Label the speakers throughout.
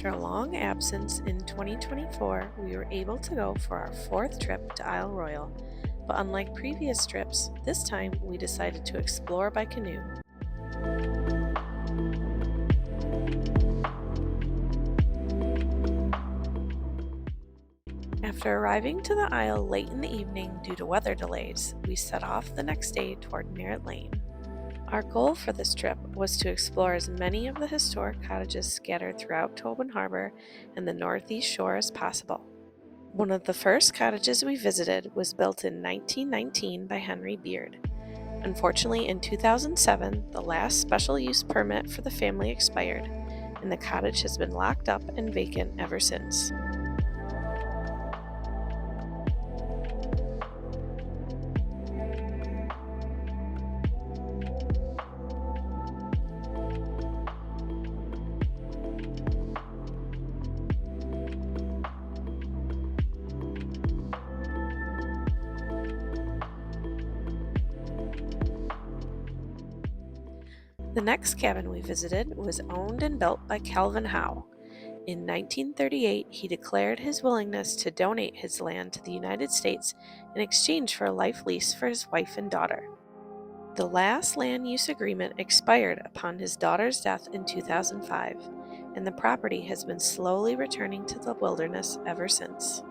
Speaker 1: After a long absence in 2024, we were able to go for our fourth trip to Isle Royale, but unlike previous trips, this time we decided to explore by canoe. After arriving to the Isle late in the evening due to weather delays, we set off the next day toward Merritt Lane. Our goal for this trip was to explore as many of the historic cottages scattered throughout Tobin Harbor and the northeast shore as possible. One of the first cottages we visited was built in 1919 by Henry Beard. Unfortunately, in 2007, the last special use permit for the family expired, and the cottage has been locked up and vacant ever since. The next cabin we visited was owned and built by Calvin Howe. In 1938, he declared his willingness to donate his land to the United States in exchange for a life lease for his wife and daughter. The last land use agreement expired upon his daughter's death in 2005, and the property has been slowly returning to the wilderness ever since.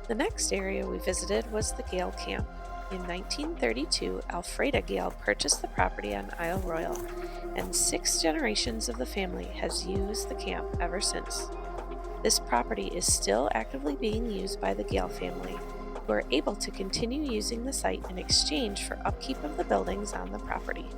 Speaker 1: The next area we visited was the Gale camp. In 1932, Alfreda Gale purchased the property on Isle Royale, and 6 generations of the family has used the camp ever since. This property is still actively being used by the Gale family, who are able to continue using the site in exchange for upkeep of the buildings on the property.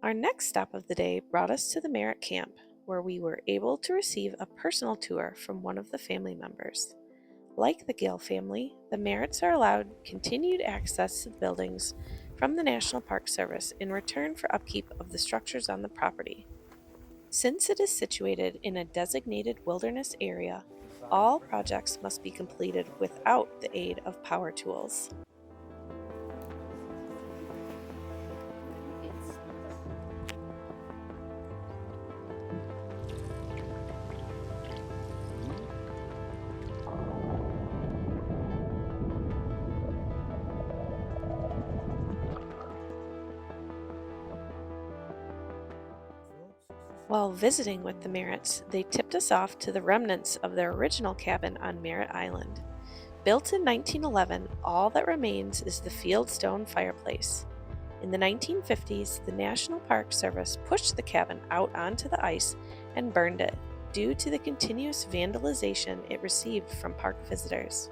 Speaker 1: Our next stop of the day brought us to the Merritt camp, where we were able to receive a personal tour from one of the family members. Like the Gale family, the Merritts are allowed continued access to the buildings from the National Park Service in return for upkeep of the structures on the property. Since it is situated in a designated wilderness area, all projects must be completed without the aid of power tools. While visiting with the Merritts, they tipped us off to the remnants of their original cabin on Merritt Island. Built in 1911, all that remains is the fieldstone fireplace. In the 1950s, the National Park Service pushed the cabin out onto the ice and burned it, due to the continuous vandalization it received from park visitors.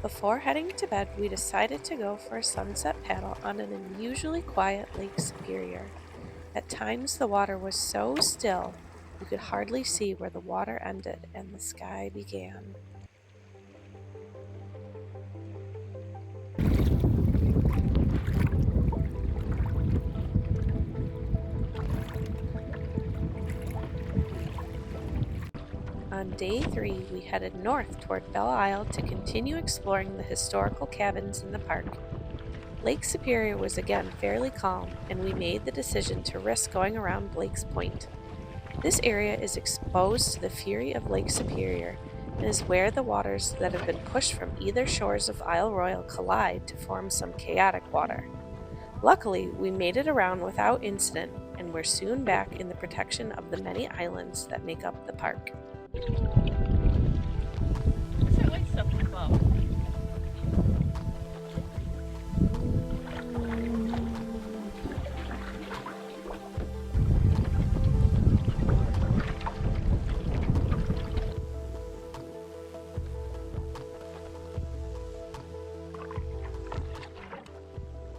Speaker 1: Before heading to bed, we decided to go for a sunset paddle on an unusually quiet Lake Superior. At times, the water was so still you could hardly see where the water ended and the sky began. On day 3, we headed north toward Belle Isle to continue exploring the historical cabins in the park. Lake Superior was again fairly calm, and we made the decision to risk going around Blake's Point. This area is exposed to the fury of Lake Superior and is where the waters that have been pushed from either shores of Isle Royale collide to form some chaotic water. Luckily, we made it around without incident and were soon back in the protection of the many islands that make up the park.
Speaker 2: What's that white stuff above?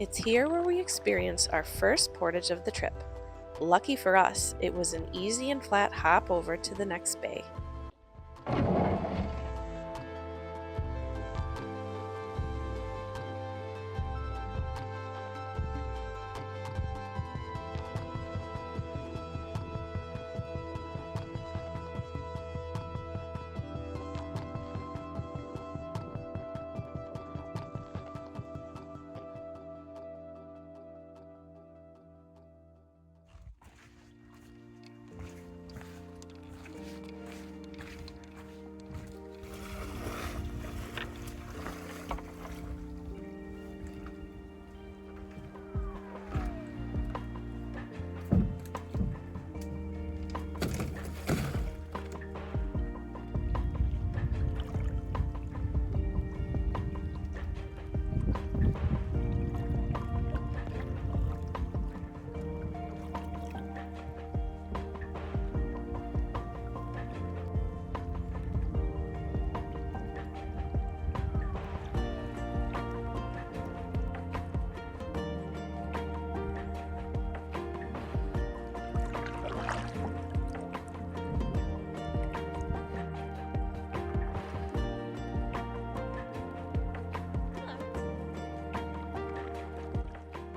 Speaker 1: It's here where we experience our first portage of the trip. Lucky for us, it was an easy and flat hop over to the next bay.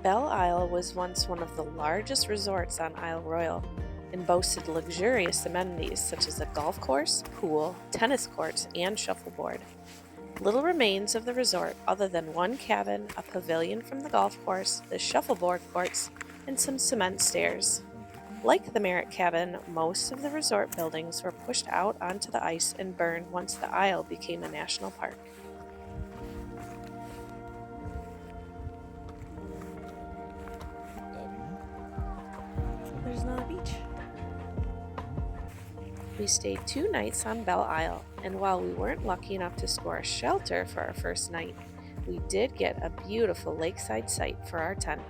Speaker 1: Belle Isle was once one of the largest resorts on Isle Royale and boasted luxurious amenities such as a golf course, pool, tennis courts, and shuffleboard. Little remains of the resort other than one cabin, a pavilion from the golf course, the shuffleboard courts, and some cement stairs. Like the Merritt cabin, most of the resort buildings were pushed out onto the ice and burned once the Isle became a national park. There's another beach. We stayed 2 nights on Belle Isle, and while we weren't lucky enough to score a shelter for our first night, we did get a beautiful lakeside site for our tent.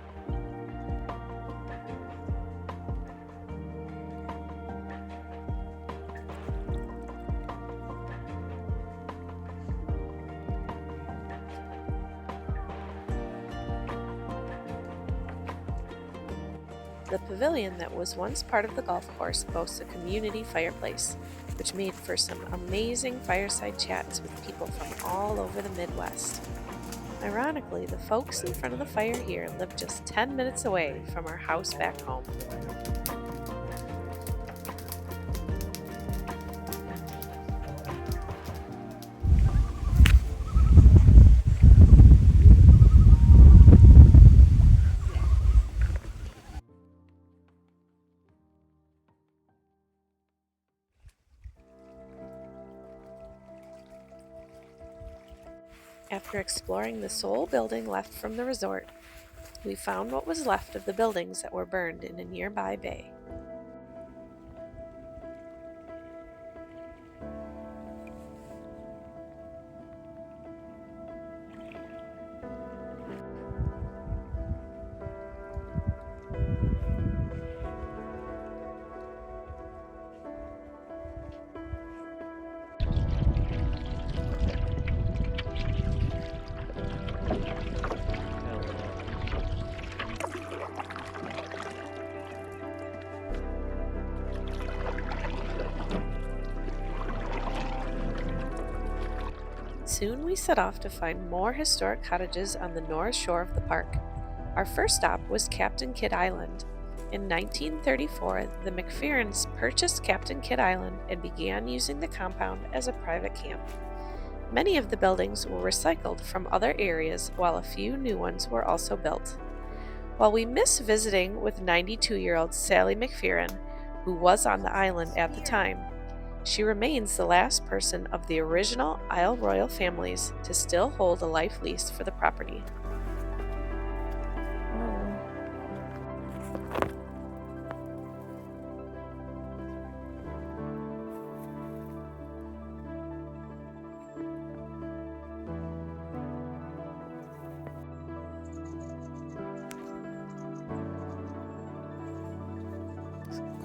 Speaker 1: The pavilion that was once part of the golf course boasts a community fireplace, which made for some amazing fireside chats with people from all over the Midwest. Ironically, the folks in front of the fire here live just 10 minutes away from our house back home. After exploring the sole building left from the resort, we found what was left of the buildings that were burned in a nearby bay. soon we set off to find more historic cottages on the north shore of the park. Our first stop was Captain Kidd Island. In 1934, the McPherrons purchased Captain Kidd Island and began using the compound as a private camp. Many of the buildings were recycled from other areas, while a few new ones were also built. While we miss visiting with 92-year-old Sally McPherron, who was on the island at the time, she remains the last person of the original Isle Royal families to still hold a life lease for the property.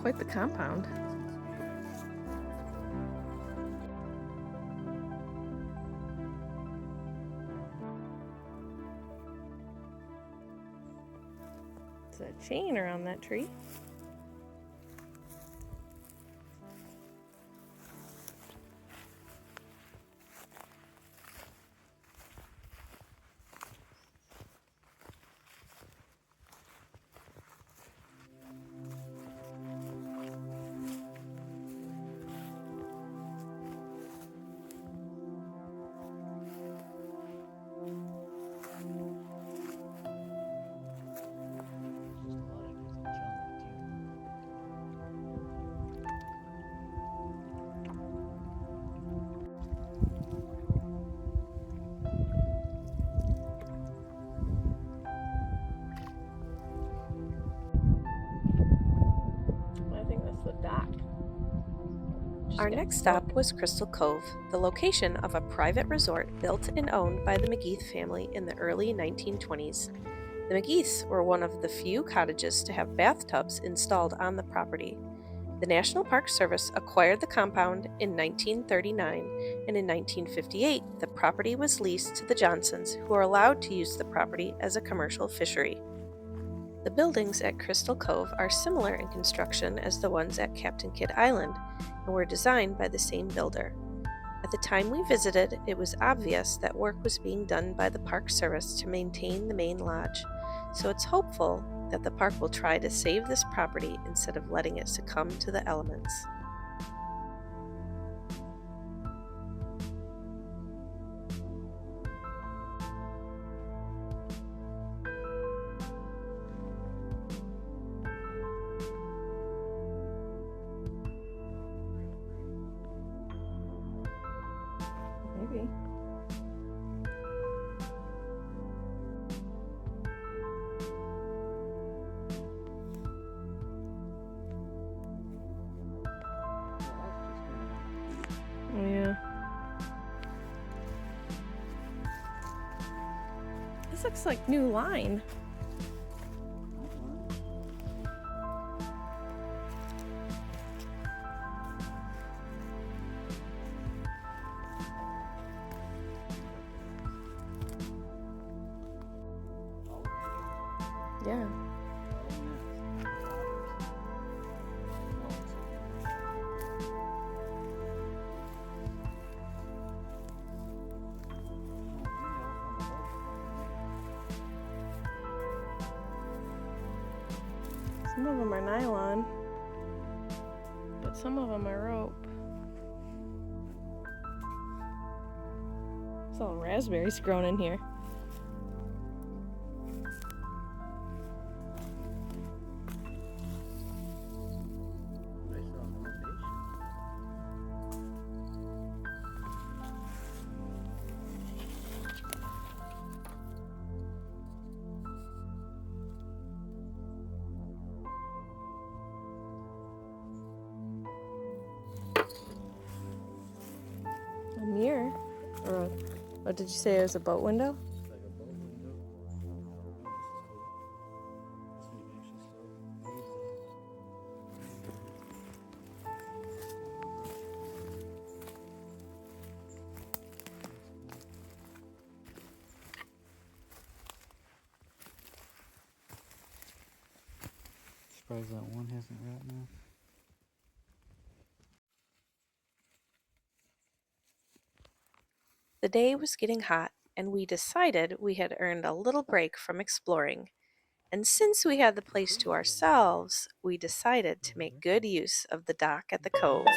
Speaker 3: Quite the compound. There's a chain around that tree. I think that's the dock.
Speaker 1: Our next stop was Crystal Cove, the location of a private resort built and owned by the McGeeth family in the early 1920s. The McGeeths were one of the few cottages to have bathtubs installed on the property. The National Park Service acquired the compound in 1939, and in 1958, the property was leased to the Johnsons, who were allowed to use the property as a commercial fishery. The buildings at Crystal Cove are similar in construction as the ones at Captain Kidd Island and were designed by the same builder. At the time we visited, it was obvious that work was being done by the Park Service to maintain the main lodge, so it's hopeful that the park will try to save this property instead of letting it succumb to the elements.
Speaker 3: Maybe. Yeah. This looks like new line. Yeah. Some of them are nylon, but some of them are rope. There's all raspberries grown in here. A mirror? Or what did you say? It was a boat window?
Speaker 4: Like a boat window. Surprised that one hasn't wrapped now.
Speaker 1: The day was getting hot, and we decided we had earned a little break from exploring. And since we had the place to ourselves, we decided to make good use of the dock at the cove.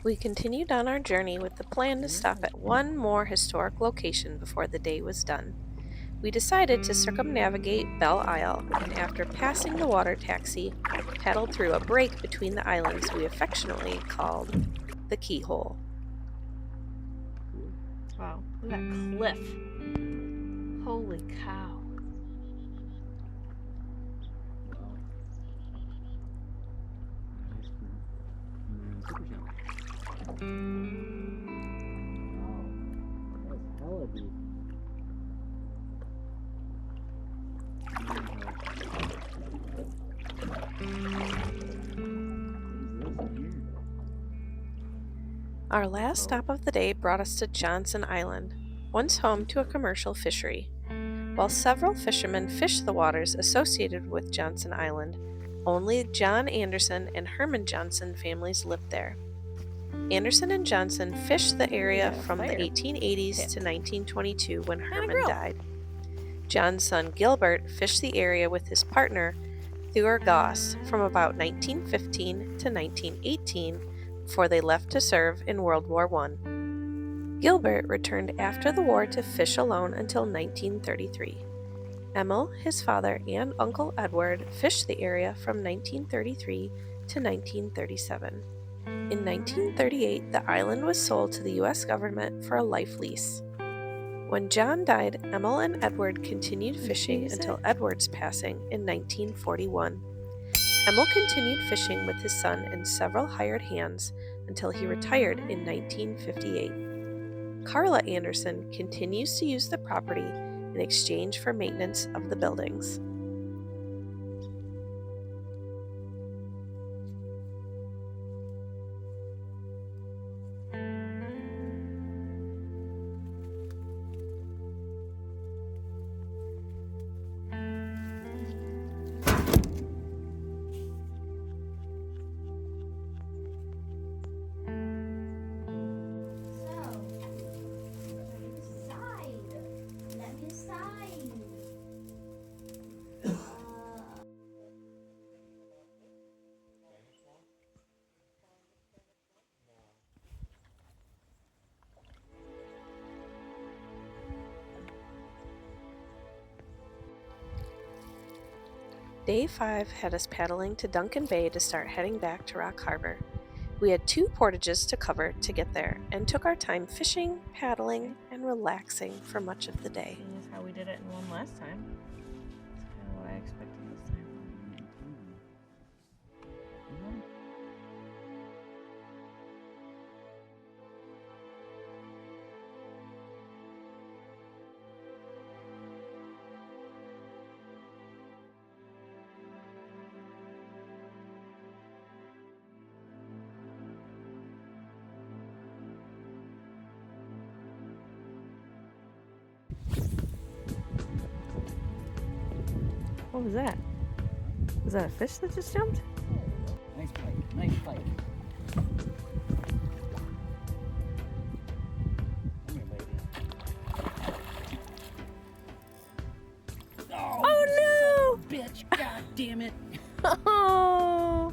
Speaker 1: We continued on our journey with the plan to stop at one more historic location before the day was done. We decided to circumnavigate Belle Isle, and after passing the water taxi, paddled through a break between the islands we affectionately called the Keyhole.
Speaker 3: Wow, look at that cliff. Holy cow.
Speaker 4: Super challenge. Wow. That's hella deep.
Speaker 1: Our last stop of the day brought us to Johnson Island, once home to a commercial fishery. While several fishermen fished the waters associated with Johnson Island, only John Anderson and Herman Johnson families lived there. Anderson and Johnson fished the area from the 1880s to 1922 when Herman died. John's son Gilbert fished the area with his partner Theodore Goss from about 1915 to 1918 before they left to serve in World War I. Gilbert returned after the war to fish alone until 1933. Emil, his father, and Uncle Edward fished the area from 1933 to 1937. In 1938, the island was sold to the U.S. government for a life lease. When John died, Emil and Edward continued fishing until Edward's passing in 1941. Emil continued fishing with his son and several hired hands until he retired in 1958. Carla Anderson continues to use the property in exchange for maintenance of the buildings. Day 5 had us paddling to Duncan Bay to start heading back to Rock Harbor. We had 2 portages to cover to get there and took our time fishing, paddling, and relaxing for much of the day.
Speaker 3: Seeing as how we did it in one last time. That's kind of what I expected this time. What was that? Was that a fish that just jumped?
Speaker 4: Nice pike. Nice pike. Come here, baby.
Speaker 3: Oh no!
Speaker 4: Bitch! God damn it!
Speaker 3: Oh!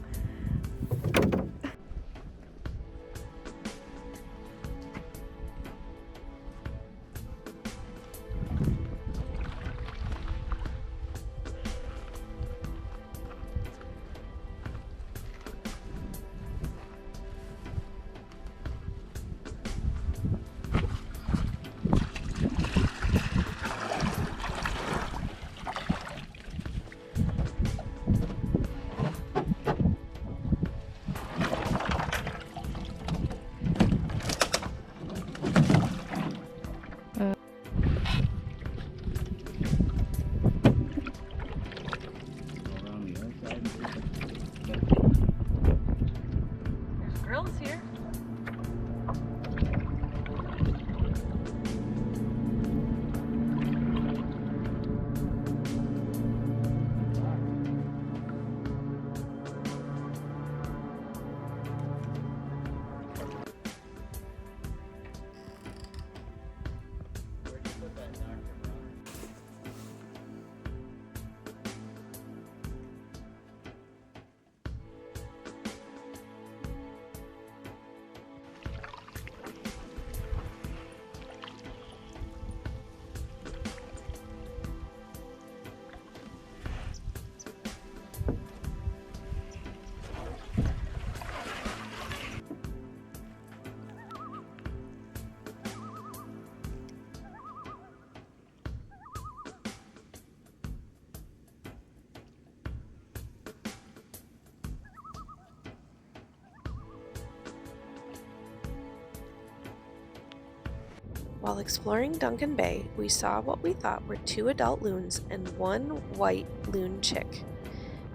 Speaker 1: While exploring Duncan Bay, we saw what we thought were 2 adult loons and 1 white loon chick.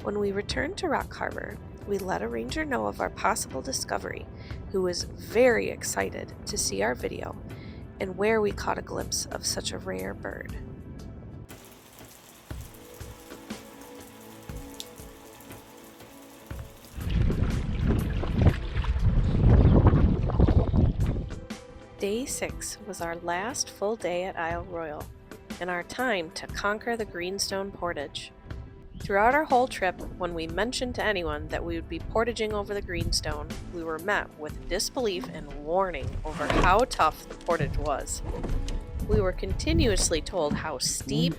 Speaker 1: When we returned to Rock Harbor, we let a ranger know of our possible discovery, who was very excited to see our video and where we caught a glimpse of such a rare bird. Day 6 was our last full day at Isle Royale, and our time to conquer the Greenstone Portage. Throughout our whole trip, when we mentioned to anyone that we would be portaging over the Greenstone, we were met with disbelief and warning over how tough the portage was. We were continuously told how steep,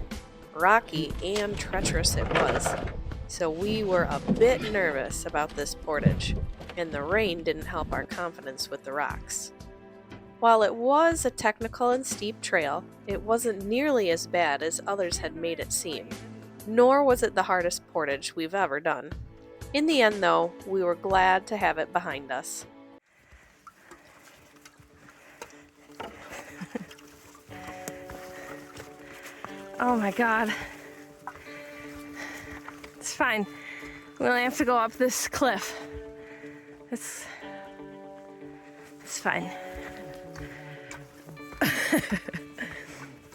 Speaker 1: rocky, and treacherous it was, so we were a bit nervous about this portage, and the rain didn't help our confidence with the rocks. While it was a technical and steep trail, it wasn't nearly as bad as others had made it seem, nor was it the hardest portage we've ever done. In the end, though, we were glad to have it behind us.
Speaker 3: Oh my god. It's fine. We only have to go up this cliff. It's fine.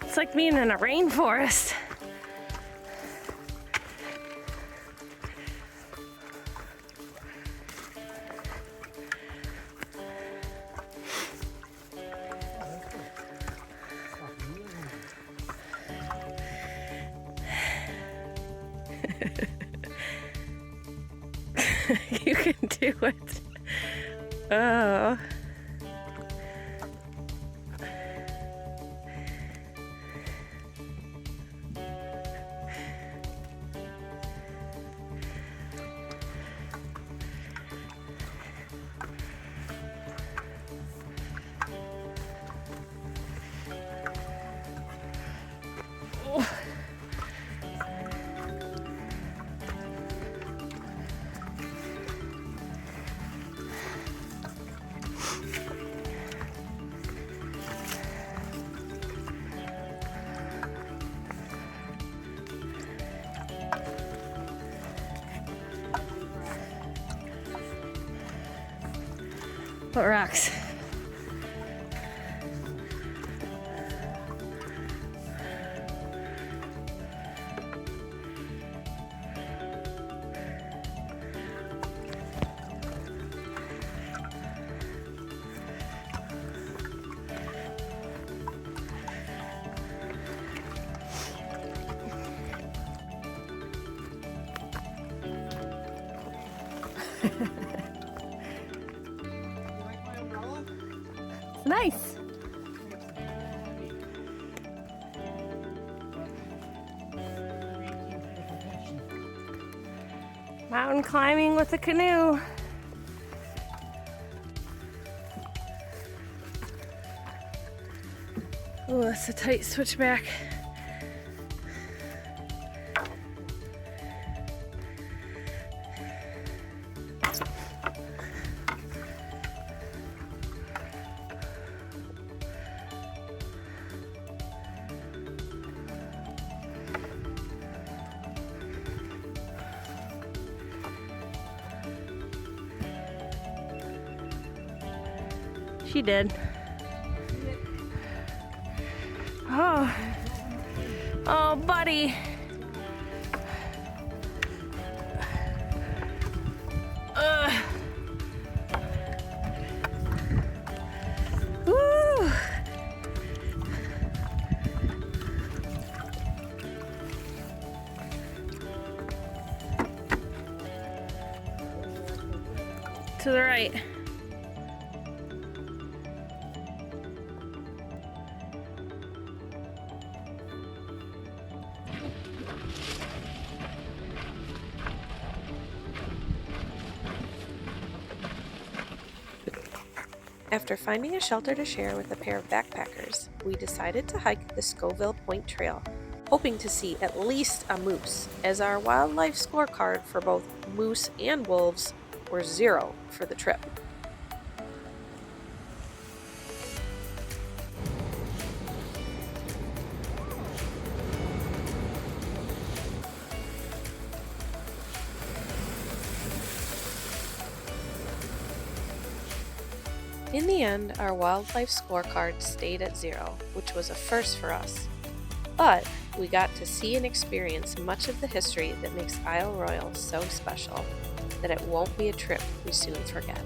Speaker 3: It's like being in a rainforest. You can do it. Oh. What rocks? Nice. Mountain climbing with a canoe. Oh, that's a tight switchback. She did. Oh. Oh, buddy. Woo. To the right.
Speaker 1: After finding a shelter to share with a pair of backpackers, we decided to hike the Scoville Point Trail, hoping to see at least a moose, as our wildlife scorecard for both moose and wolves were 0 for the trip. In the end, our wildlife scorecard stayed at 0, which was a first for us. But we got to see and experience much of the history that makes Isle Royale so special that it won't be a trip we soon forget.